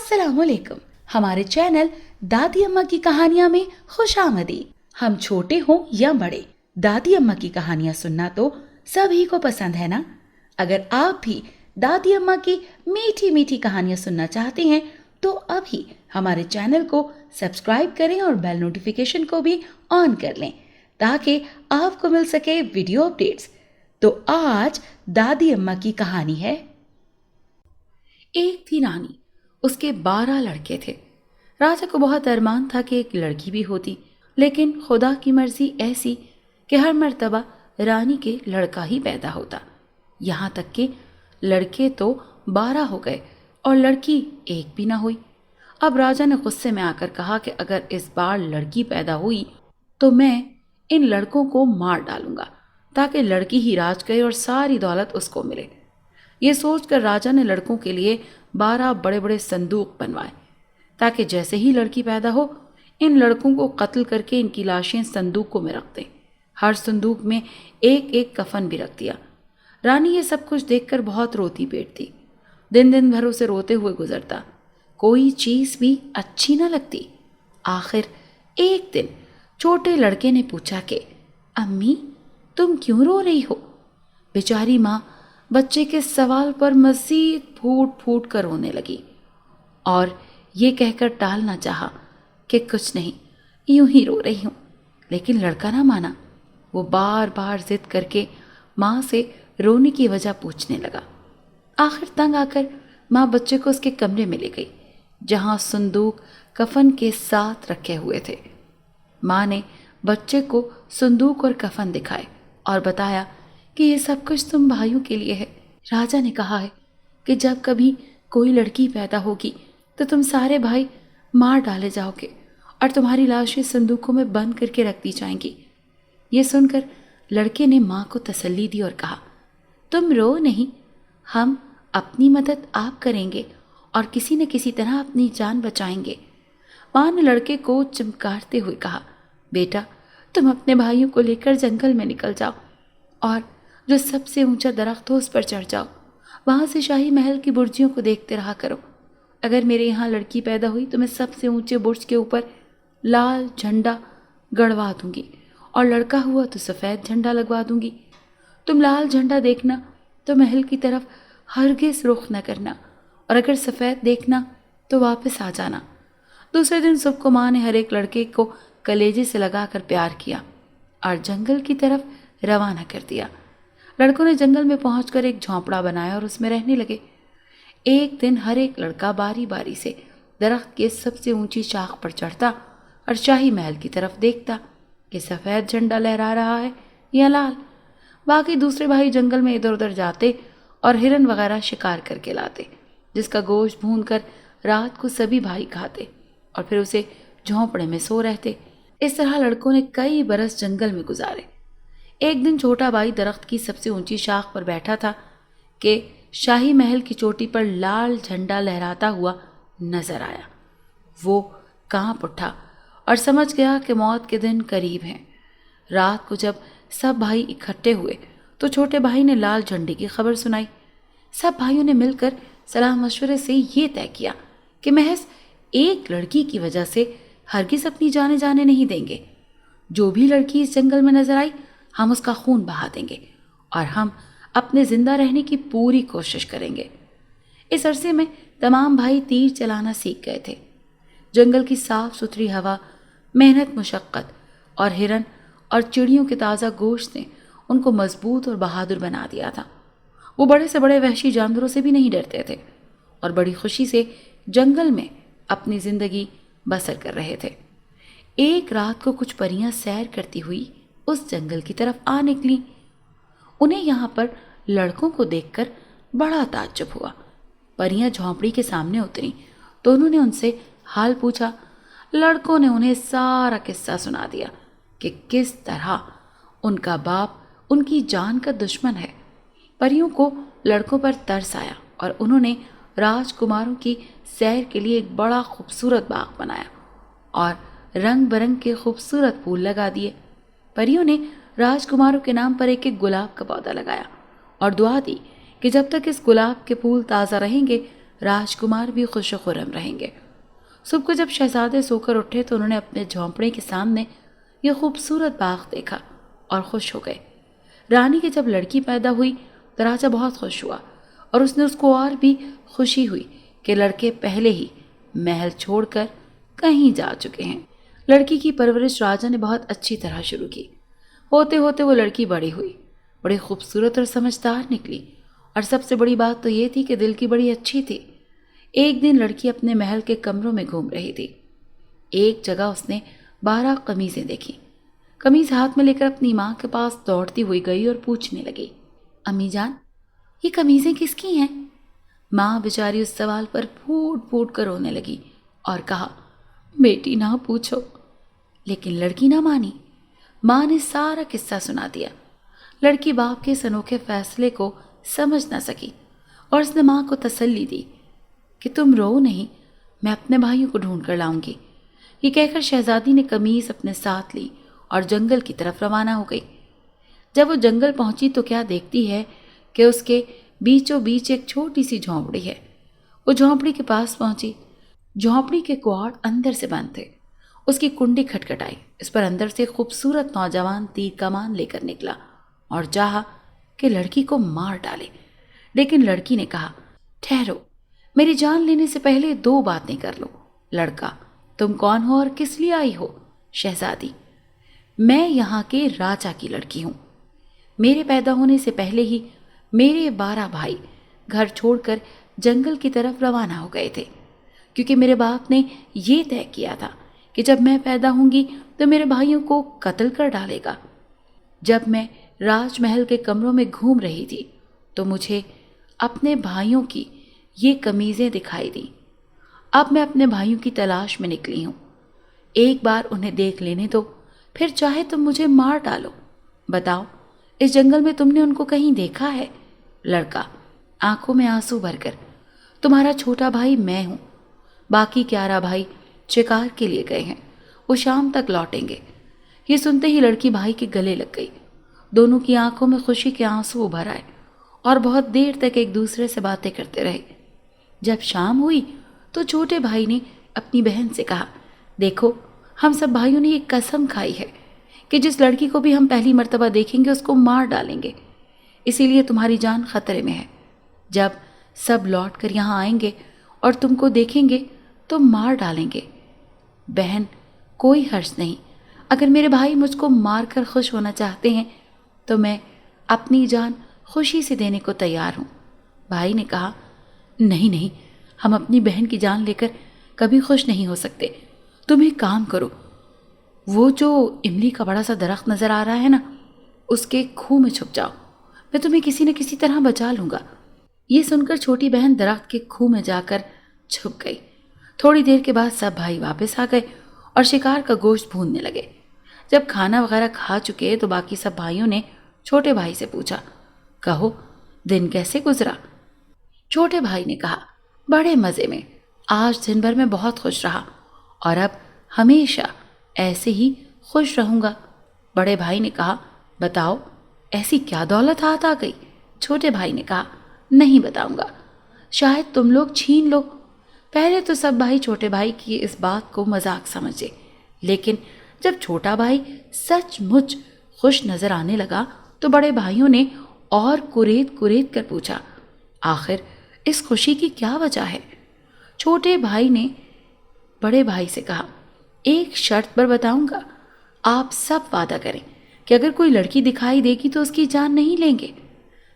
अस्सलाम वालेकुम। हमारे चैनल दादी अम्मा की कहानियां में खुश आमदीद। हम छोटे हों या बड़े, दादी अम्मा की कहानियां सुनना तो सभी को पसंद है ना। अगर आप भी दादी अम्मा की मीठी मीठी कहानियां सुनना चाहते हैं तो अभी हमारे चैनल को सब्सक्राइब करें और बेल नोटिफिकेशन को भी ऑन कर लें ताकि आपको मिल सके वीडियो अपडेट्स। तो आज दादी अम्मा की कहानी है। एक थी रानी, उसके 12 लड़के थे। राजा को बहुत अरमान था कि एक लड़की भी होती, लेकिन खुदा की मर्जी ऐसी कि हर मर्तबा रानी के लड़का ही पैदा होता। यहाँ तक कि लड़के तो 12 हो गए और लड़की एक भी ना हुई। अब राजा ने गुस्से में आकर कहा कि अगर इस बार लड़की पैदा हुई तो मैं इन लड़कों को मार डालूंगा ताकि लड़की ही राज करे और सारी दौलत उसको मिले। ये सोचकर राजा ने लड़कों के लिए 12 बड़े बड़े संदूक बनवाए ताकि जैसे ही लड़की पैदा हो इन लड़कों को कत्ल करके इनकी लाशें संदूकों में रख दें। हर संदूक में एक एक कफन भी रख दिया। रानी ये सब कुछ देखकर बहुत रोती पेटती। दिन दिन भर उसे रोते हुए गुजरता। कोई चीज़ भी अच्छी न लगती। आखिर एक दिन छोटे लड़के ने पूछा कि अम्मी, तुम क्यों रो रही हो? बेचारी माँ बच्चे के सवाल पर मज़ीद फूट फूट कर रोने लगी और ये कहकर टालना चाहा कि कुछ नहीं, यूं ही रो रही हूँ। लेकिन लड़का ना माना। वो बार बार जिद करके माँ से रोने की वजह पूछने लगा। आखिर तंग आकर माँ बच्चे को उसके कमरे में ले गई जहाँ संदूक कफन के साथ रखे हुए थे। माँ ने बच्चे को संदूक और कफन दिखाए और बताया कि ये सब कुछ तुम भाइयों के लिए है। राजा ने कहा है कि जब कभी कोई लड़की पैदा होगी तो तुम सारे भाई मार डाले जाओगे और तुम्हारी लाशें संदूकों में बंद करके रख दी जाएंगी। ये सुनकर लड़के ने माँ को तसल्ली दी और कहा, तुम रो नहीं, हम अपनी मदद आप करेंगे और किसी न किसी तरह अपनी जान बचाएंगे। माँ ने लड़के को चमकारते हुए कहा, बेटा, तुम अपने भाइयों को लेकर जंगल में निकल जाओ और जो सबसे ऊंचा दरख्त हो उस पर चढ़ जाओ। वहाँ से शाही महल की बुर्जियों को देखते रहा करो। अगर मेरे यहाँ लड़की पैदा हुई तो मैं सबसे ऊंचे बुर्ज के ऊपर लाल झंडा गड़वा दूंगी और लड़का हुआ तो सफ़ेद झंडा लगवा दूंगी। तुम लाल झंडा देखना तो महल की तरफ हरगिज़ रुख न करना और अगर सफ़ेद देखना तो वापस आ जाना। दूसरे दिन सुबह को माँ ने हर एक लड़के को कलेजे से लगाकर प्यार किया और जंगल की तरफ रवाना कर दिया। लड़कों ने जंगल में पहुंचकर एक झोंपड़ा बनाया और उसमें रहने लगे। एक दिन हर एक लड़का बारी बारी से दरख्त के सबसे ऊंची शाख पर चढ़ता और शाही महल की तरफ देखता कि सफ़ेद झंडा लहरा रहा है या लाल। बाकी दूसरे भाई जंगल में इधर उधर जाते और हिरन वगैरह शिकार करके लाते, जिसका गोश्त भूनकर रात को सभी भाई खाते और फिर उसे झोंपड़े में सो रहते। इस तरह लड़कों ने कई बरस जंगल में गुजारे। एक दिन छोटा भाई दरख्त की सबसे ऊंची शाख पर बैठा था कि शाही महल की चोटी पर लाल झंडा लहराता हुआ नजर आया। वो कांप उठा और समझ गया कि मौत के दिन करीब हैं। रात को जब सब भाई इकट्ठे हुए तो छोटे भाई ने लाल झंडे की खबर सुनाई। सब भाइयों ने मिलकर सलाह मशवरे से ये तय किया कि महज एक लड़की की वजह से हरगिज़ अपनी जाने जाने नहीं देंगे। जो भी लड़की इस जंगल में नजर आई हम उसका खून बहा देंगे और हम अपने जिंदा रहने की पूरी कोशिश करेंगे। इस अरसे में तमाम भाई तीर चलाना सीख गए थे। जंगल की साफ सुथरी हवा, मेहनत, मुशक्क़त और हिरन और चिड़ियों के ताज़ा गोश्त ने उनको मजबूत और बहादुर बना दिया था। वो बड़े से बड़े वहशी जानवरों से भी नहीं डरते थे और बड़ी खुशी से जंगल में अपनी ज़िंदगी बसर कर रहे थे। एक रात को कुछ परियां सैर करती हुई उस जंगल की तरफ आ निकली। उन्हें यहाँ पर लड़कों को देखकर बड़ा ताज्जुब हुआ। परियां झोंपड़ी के सामने उतरी तो उन्होंने उनसे हाल पूछा। लड़कों ने उन्हें सारा किस्सा सुना दिया कि किस तरह उनका बाप उनकी जान का दुश्मन है। परियों को लड़कों पर तरस आया और उन्होंने राजकुमारों की सैर के लिए एक बड़ा खूबसूरत बाग बनाया और रंग बिरंग के खूबसूरत फूल लगा दिए। परियों ने राजकुमारों के नाम पर एक एक गुलाब का पौधा लगाया और दुआ दी कि जब तक इस गुलाब के फूल ताज़ा रहेंगे راجکمار بھی خوش و خرم رہیں گے۔ صبح کو جب شہزادے سو کر اٹھے تو انہوں نے اپنے جھونپڑے کے سامنے یہ خوبصورت باغ دیکھا اور خوش ہو گئے۔ رانی کی جب لڑکی پیدا ہوئی تو راجا بہت خوش ہوا، اور اس نے اس کو اور بھی خوشی ہوئی کہ لڑکے پہلے ہی محل چھوڑ کر کہیں جا چکے ہیں۔ لڑکی کی پرورش راجا نے بہت اچھی طرح شروع کی۔ ہوتے ہوتے وہ لڑکی بڑی ہوئی، بڑی خوبصورت اور سمجھدار نکلی، اور سب سے بڑی بات تو یہ تھی کہ دل کی بڑی اچھی تھی۔ ایک دن لڑکی اپنے محل کے کمروں میں گھوم رہی تھی۔ ایک جگہ اس نے 12 قمیضیں دیکھی۔ قمیض ہاتھ میں لے کر اپنی ماں کے پاس دوڑتی ہوئی گئی اور پوچھنے لگی، امی جان، یہ قمیضیں کس کی ہیں؟ ماں بیچاری اس سوال پر پھوٹ پھوٹ کر رونے لگی اور کہا، بیٹی نہ پوچھو۔ لیکن لڑکی نہ مانی۔ ماں نے سارا قصہ سنا دیا۔ لڑکی باپ کے اس انوکھے فیصلے کو سمجھ نہ سکی، اور اس نے ماں کو تسلی دی کہ تم رو نہیں، میں اپنے بھائیوں کو ڈھونڈ کر لاؤں گی۔ یہ کہہ کر شہزادی نے قمیص اپنے ساتھ لی اور جنگل کی طرف روانہ ہو گئی۔ جب وہ جنگل پہنچی تو کیا دیکھتی ہے کہ اس کے بیچوں بیچ ایک چھوٹی سی جھونپڑی ہے۔ وہ جھونپڑی کے پاس پہنچی۔ جھونپڑی کے کواڑ اندر سے بند تھے۔ اس کی کنڈی کھٹکھٹائی۔ اس پر اندر سے خوبصورت نوجوان تیر کمان لے کر نکلا اور چاہا کہ لڑکی کو مار ڈالے، لیکن لڑکی نے کہا، ٹھہرو، میری جان لینے سے پہلے 2 باتیں کر لو۔ لڑکا، تم کون ہو اور کس لیے آئی ہو؟ شہزادی، میں یہاں کے راجا کی لڑکی ہوں۔ میرے پیدا ہونے سے پہلے ہی میرے 12 بھائی گھر چھوڑ کر جنگل کی طرف روانہ ہو گئے تھے، کیونکہ میرے باپ نے یہ طے کیا تھا کہ جب میں پیدا ہوں گی تو میرے بھائیوں کو قتل کر ڈالے گا۔ جب میں راج محل کے کمروں میں گھوم رہی تھی تو مجھے اپنے بھائیوں کی یہ قمیضیں دکھائی دیں۔ اب میں اپنے بھائیوں کی تلاش میں نکلی ہوں۔ ایک بار انہیں دیکھ لینے دو، پھر چاہے تم مجھے مار ڈالو۔ بتاؤ، اس جنگل میں تم نے ان کو کہیں دیکھا ہے؟ لڑکا، آنکھوں میں آنسو بھر کر، تمہارا چھوٹا بھائی میں ہوں۔ باقی 11 بھائی شکار کے لیے گئے ہیں، وہ شام تک لوٹیں گے۔ یہ سنتے ہی لڑکی بھائی کے گلے لگ گئی۔ دونوں کی آنکھوں میں خوشی کے آنسو ابھر آئے اور بہت دیر تک ایک دوسرے سے باتیں کرتے رہے۔ جب شام ہوئی تو چھوٹے بھائی نے اپنی بہن سے کہا، دیکھو، ہم سب بھائیوں نے یہ قسم کھائی ہے کہ جس لڑکی کو بھی ہم پہلی مرتبہ دیکھیں گے اس کو مار ڈالیں گے، اسی لیے تمہاری جان خطرے میں ہے۔ جب سب لوٹ کر یہاں آئیں گے اور تم کو دیکھیں گے تو مار ڈالیں گے۔ بہن، کوئی حرج نہیں، اگر میرے بھائی مجھ کو مار کر خوش ہونا چاہتے ہیں تو میں اپنی جان خوشی سے دینے کو تیار ہوں۔ بھائی نے کہا، نہیں نہیں، ہم اپنی بہن کی جان لے کر کبھی خوش نہیں ہو سکتے۔ تم ایک کام کرو، وہ جو املی کا بڑا سا درخت نظر آ رہا ہے نا، اس کے کھو میں چھپ جاؤ، میں تمہیں کسی نہ کسی طرح بچا لوں گا۔ یہ سن کر چھوٹی بہن درخت کے کھو میں جا کر چھپ گئی۔ تھوڑی دیر کے بعد سب بھائی واپس آ گئے اور شکار کا گوشت بھوننے لگے۔ جب کھانا وغیرہ کھا چکے تو باقی سب بھائیوں نے چھوٹے بھائی سے پوچھا، کہو، دن کیسے گزرا؟ چھوٹے بھائی نے کہا، بڑے مزے میں، آج دن بھر میں بہت خوش رہا اور اب ہمیشہ ایسے ہی خوش رہوں گا۔ بڑے بھائی نے کہا، بتاؤ، ایسی کیا دولت ہاتھ آ گئی؟ چھوٹے بھائی نے کہا، نہیں بتاؤں گا، شاید تم لوگ چھین لو۔ پہلے تو سب بھائی چھوٹے بھائی کی اس بات کو مذاق سمجھے، لیکن جب چھوٹا بھائی سچ مچ خوش نظر آنے لگا تو بڑے بھائیوں نے اور کرید کرید کر پوچھا، آخر اس خوشی کی کیا وجہ ہے؟ چھوٹے بھائی نے بڑے بھائی سے کہا، ایک شرط پر بتاؤں گا، آپ سب وعدہ کریں کہ اگر کوئی لڑکی دکھائی دے گی تو اس کی جان نہیں لیں گے۔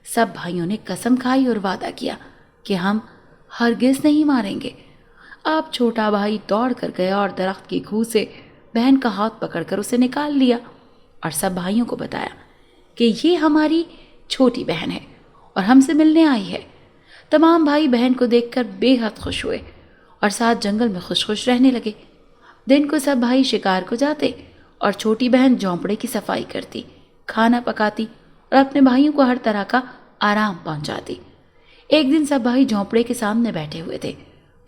سب بھائیوں نے قسم کھائی اور وعدہ کیا کہ ہم ہرگز نہیں ماریں گے۔ اب چھوٹا بھائی دوڑ کر گیا اور درخت کی کھو سے بہن کا ہاتھ پکڑ کر اسے نکال لیا اور سب بھائیوں کو بتایا کہ یہ ہماری چھوٹی بہن ہے اور ہم سے ملنے آئی ہے۔ تمام بھائی بہن کو دیکھ کر بے حد خوش ہوئے اور ساتھ جنگل میں خوش خوش رہنے لگے۔ دن کو سب بھائی شکار کو جاتے اور چھوٹی بہن جھونپڑے کی صفائی کرتی، کھانا پکاتی اور اپنے بھائیوں کو ہر طرح کا آرام پہنچاتی۔ ایک دن سب بھائی جھونپڑے کے سامنے بیٹھے ہوئے تھے۔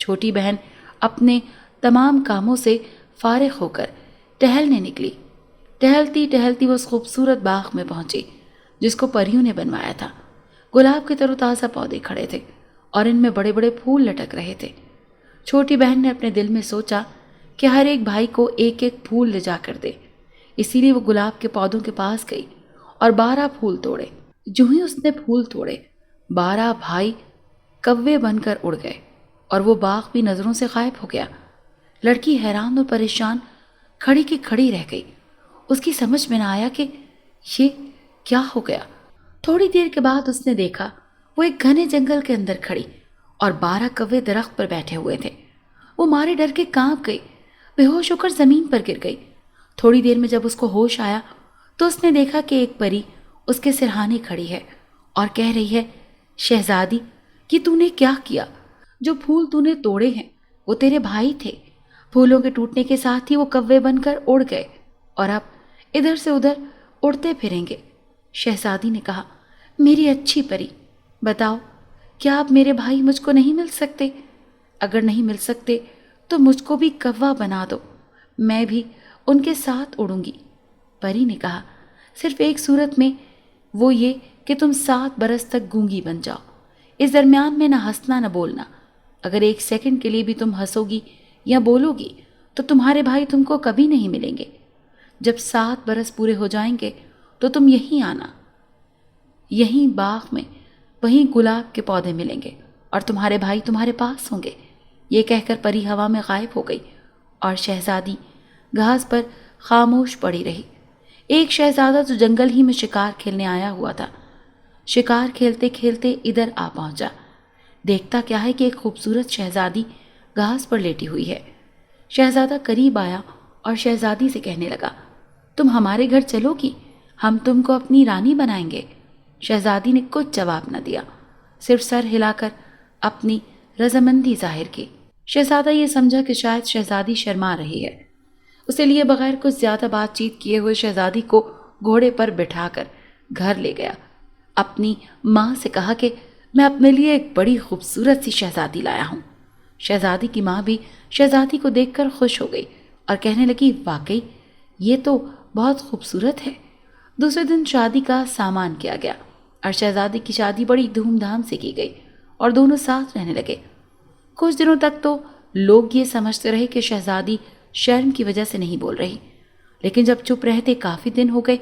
چھوٹی بہن اپنے تمام کاموں سے فارغ ہو کر ٹہلنے نکلی۔ ٹہلتی ٹہلتی وہ اس خوبصورت باغ میں پہنچی جس کو پریوں نے بنوایا تھا۔ گلاب کے تر و تازہ پودے کھڑے تھے और इनमें बड़े बड़े फूल लटक रहे थे। छोटी बहन ने अपने दिल में सोचा कि हर एक भाई को एक एक फूल ले जाकर दे। इसीलिए वो गुलाब के पौधों के पास गई और 12 फूल तोड़े। जो ही उसने फूल तोड़े, 12 भाई कव्वे बनकर उड़ गए और वो बाग भी नजरों से गायब हो गया। लड़की हैरान और परेशान खड़ी की खड़ी रह गई। उसकी समझ में ना आया कि ये क्या हो गया। थोड़ी देर के बाद उसने देखा वो एक घने जंगल के अंदर खड़ी और 12 कव्वे दरख्त पर बैठे हुए थे। वो मारे डर के कांप गई, बेहोश होकर जमीन पर गिर गई। थोड़ी देर में जब उसको होश आया तो उसने देखा कि एक परी उसके सिरहाने खड़ी है और कह रही है, शहजादी, कि तूने क्या किया? जो फूल तूने तोड़े हैं वो तेरे भाई थे। फूलों के टूटने के साथ ही वो कव्वे बनकर उड़ गए और अब इधर से उधर उड़ते फिरेंगे। शहजादी ने कहा, मेरी अच्छी परी, बताओ क्या अब मेरे भाई मुझको नहीं मिल सकते? अगर नहीं मिल सकते तो मुझको भी कव्वा बना दो, मैं भी उनके साथ उड़ूंगी। परी ने कहा, सिर्फ एक सूरत में, वो ये कि तुम 7 बरस तक गूंगी बन जाओ। इस दरमियान में ना हंसना ना बोलना। अगर 1 सेकंड के लिए भी तुम हंसोगी या बोलोगी तो तुम्हारे भाई तुमको कभी नहीं मिलेंगे। जब 7 बरस पूरे हो जाएंगे तो तुम यहीं आना, यहीं बाग में वहीं गुलाब के पौधे मिलेंगे और तुम्हारे भाई तुम्हारे पास होंगे। ये कहकर परी हवा में गायब हो गई और शहजादी घास पर खामोश पड़ी रही। एक शहजादा जो जंगल ही में शिकार खेलने आया हुआ था, शिकार खेलते खेलते इधर आ पहुंचा। देखता क्या है कि एक खूबसूरत शहजादी घास पर लेटी हुई है। शहजादा करीब आया और शहजादी से कहने लगा, तुम हमारे घर चलोगी? हम तुमको अपनी रानी बनाएंगे। शहजादी ने कुछ जवाब न दिया, सिर्फ सर हिलाकर अपनी रजामंदी जाहिर की। शहजादा ये समझा कि शायद शहजादी शर्मा रही है। उसे लिए बगैर कुछ ज्यादा बातचीत किए हुए शहजादी को घोड़े पर बिठाकर घर ले गया। अपनी माँ से कहा कि मैं अपने लिए एक बड़ी खूबसूरत सी शहजादी लाया हूँ। शहजादी की माँ भी शहजादी को देखकर खुश हो गई और कहने लगी, वाकई ये तो बहुत खूबसूरत है। दूसरे दिन शादी का सामान किया गया और शहजादी की शादी बड़ी धूमधाम से की गई और दोनों साथ रहने लगे। कुछ दिनों तक तो लोग ये समझते रहे कि शहजादी शर्म की वजह से नहीं बोल रही, लेकिन जब चुप रहते काफी दिन हो गए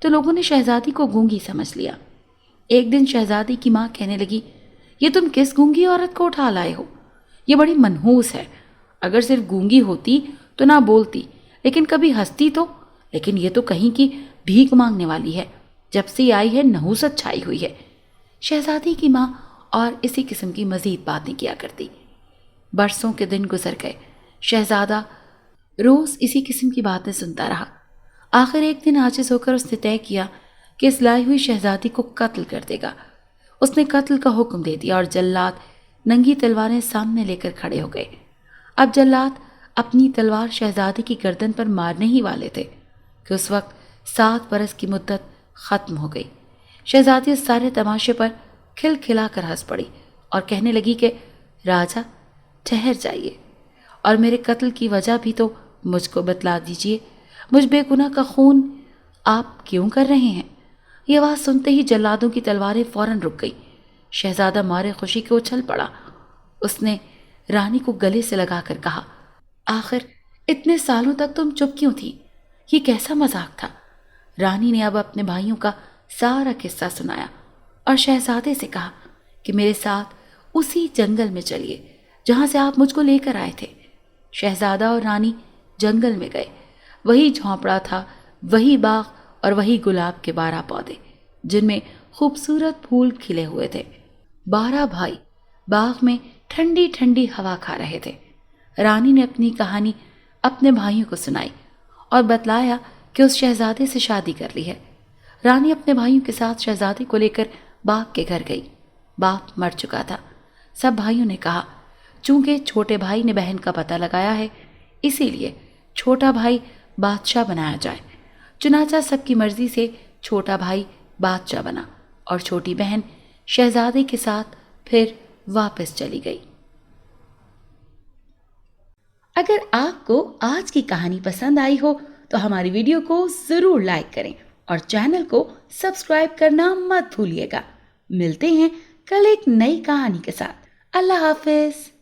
तो लोगों ने शहजादी को गूंगी समझ लिया। एक दिन शहजादी की माँ कहने लगी, ये तुम किस गूंगी औरत को उठा लाए हो? ये बड़ी मनहूस है। अगर सिर्फ गूंगी होती तो ना बोलती, लेकिन कभी हंसती तो। लेकिन ये तो कहीं की भीख मांगने वाली है। जब से आई है नहूसत छाई हुई है। शहजादी की माँ और इसी किस्म की मजीद बातें किया करती। बरसों के दिन गुजर गए। शहजादा रोज इसी किस्म की बातें सुनता रहा। आखिर एक दिन आजिज होकर उसने तय किया कि इस लाई हुई शहजादी को कत्ल कर देगा। उसने कत्ल का हुक्म दे दिया और जल्लाद नंगी तलवारें सामने लेकर खड़े हो गए। अब जल्लाद अपनी तलवार शहजादी की गर्दन पर मारने ही वाले थे कि उस वक्त 7 बरस की मुद्दत खत्म हो गई। शहजादी उस सारे तमाशे पर खिलखिला कर हंस पड़ी और कहने लगी कि राजा ठहर जाइए और मेरे कत्ल की वजह भी तो मुझको बतला दीजिए। मुझ बेगुनाह का खून आप क्यों कर रहे हैं? ये आवाज़ सुनते ही जल्लादों की तलवारें फौरन रुक गई। शहजादा मारे खुशी के उछल पड़ा। उसने रानी को गले से लगाकर कहा, आखिर इतने सालों तक तुम चुप क्यों थी? ये कैसा मजाक था? रानी ने अब अपने भाइयों का सारा किस्सा सुनाया और शहजादे से कहा कि मेरे साथ उसी जंगल में चलिए जहां से आप मुझको लेकर आए थे। शहजादा और रानी जंगल में गए। वही झोंपड़ा था, वही बाग और वही गुलाब के 12 पौधे जिनमें खूबसूरत फूल खिले हुए थे। 12 भाई बाग में ठंडी ठंडी हवा खा रहे थे। रानी ने अपनी कहानी अपने भाइयों को सुनाई और बतलाया कि उस शहजादे से शादी कर ली है। रानी अपने भाइयों के साथ शहजादे को लेकर बाप के घर गई। बाप मर चुका था। सब भाइयों ने कहा, चूंकि छोटे भाई ने बहन का पता लगाया है, इसीलिए छोटा भाई बादशाह बनाया जाए। चुनाचा सबकी मर्जी से छोटा भाई बादशाह बना और छोटी बहन शहजादे के साथ फिर वापस चली गई। अगर आपको आज की कहानी पसंद आई हो तो हमारी वीडियो को जरूर लाइक करें और चैनल को सब्सक्राइब करना मत भूलिएगा। मिलते हैं कल एक नई कहानी के साथ। اللہ حافظ.